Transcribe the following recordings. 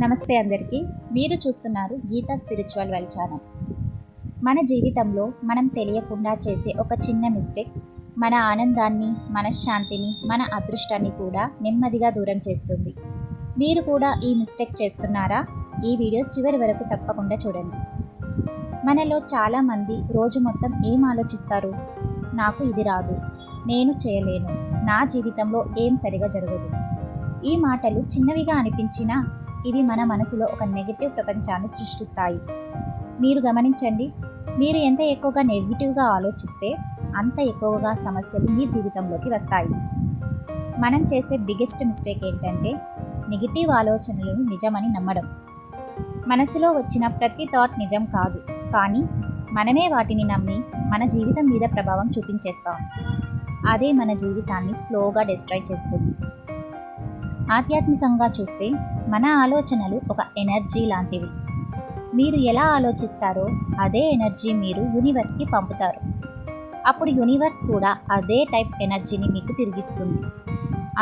నమస్తే అందరికీ. మీరు చూస్తున్నారు గీతా స్పిరిచువల్ వెల్ ఛానల్. మన జీవితంలో మనం తెలియకుండా చేసే ఒక చిన్న మిస్టేక్ మన ఆనందాన్ని, మనశ్శాంతిని, మన అదృష్టాన్ని కూడా నెమ్మదిగా దూరం చేస్తుంది. మీరు కూడా ఈ మిస్టేక్ చేస్తున్నారా? ఈ వీడియో చివరి వరకు తప్పకుండా చూడండి. మనలో చాలామంది రోజు మొత్తం ఏం ఆలోచిస్తారు? నాకు ఇది రాదు, నేను చేయలేను, నా జీవితంలో ఏం సరిగా జరగదు. ఈ మాటలు చిన్నవిగా అనిపించినా ఇవి మన మనసులో ఒక నెగిటివ్ ప్రపంచాన్ని సృష్టిస్తాయి. మీరు గమనించండి, మీరు ఎంత ఎక్కువగా నెగిటివ్గా ఆలోచిస్తే అంత ఎక్కువగా సమస్యలు మీ జీవితంలోకి వస్తాయి. మనం చేసే బిగ్గెస్ట్ మిస్టేక్ ఏంటంటే నెగిటివ్ ఆలోచనలను నిజమని నమ్మడం. మనసులో వచ్చిన ప్రతి థాట్ నిజం కాదు, కానీ మనమే వాటిని నమ్మి మన జీవితం మీద ప్రభావం చూపించేస్తాం. అదే మన జీవితాన్ని స్లోగా డిస్ట్రాయ్ చేస్తుంది. ఆధ్యాత్మికంగా చూస్తే మన ఆలోచనలు ఒక ఎనర్జీ లాంటివి. మీరు ఎలా ఆలోచిస్తారో అదే ఎనర్జీ మీరు యూనివర్స్కి పంపుతారు. అప్పుడు యూనివర్స్ కూడా అదే టైప్ ఎనర్జీని మీకు తిరిగిస్తుంది.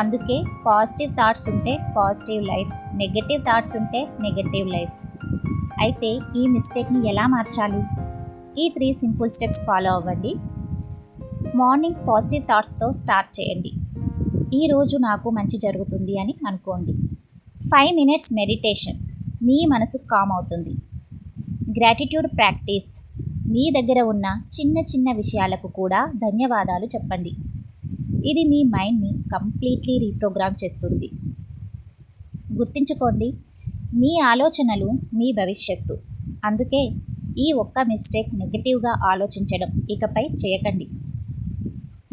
అందుకే పాజిటివ్ థాట్స్ ఉంటే పాజిటివ్ లైఫ్, నెగటివ్ థాట్స్ ఉంటే నెగటివ్ లైఫ్. అయితే ఈ మిస్టేక్ని ఎలా మార్చాలి? ఈ 3 సింపుల్ స్టెప్స్ ఫాలో అవ్వండి. మార్నింగ్ పాజిటివ్ థాట్స్తో స్టార్ట్ చేయండి. ఈరోజు నాకు మంచి జరుగుతుంది అని అనుకోండి. 5 minutes మెడిటేషన్, మీ మనసు కామ్ అవుతుంది. గ్రాటిట్యూడ్ ప్రాక్టీస్, మీ దగ్గర ఉన్న చిన్న చిన్న విషయాలకు కూడా ధన్యవాదాలు చెప్పండి. ఇది మీ మైండ్ని కంప్లీట్లీ రీప్రోగ్రామ్ చేస్తుంది. గుర్తుంచుకోండి, మీ ఆలోచనలు మీ భవిష్యత్తు. అందుకే ఈ ఒక్క మిస్టేక్ నెగటివ్గా ఆలోచించడం ఇకపై చేయకండి.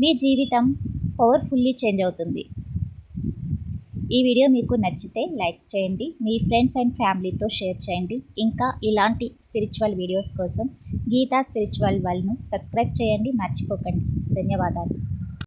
మీ జీవితం పవర్ఫుల్లీ చేంజ్ అవుతుంది. ఈ వీడియో మీకు నచ్చితే లైక్ చేయండి, మీ ఫ్రెండ్స్ అండ్ ఫ్యామిలీతో షేర్ చేయండి. ఇంకా ఇలాంటి స్పిరిచువల్ వీడియోస్ కోసం గీతా స్పిరిచువల్ వరల్డ్ను సబ్స్క్రైబ్ చేయండి, మర్చిపోకండి. ధన్యవాదాలు.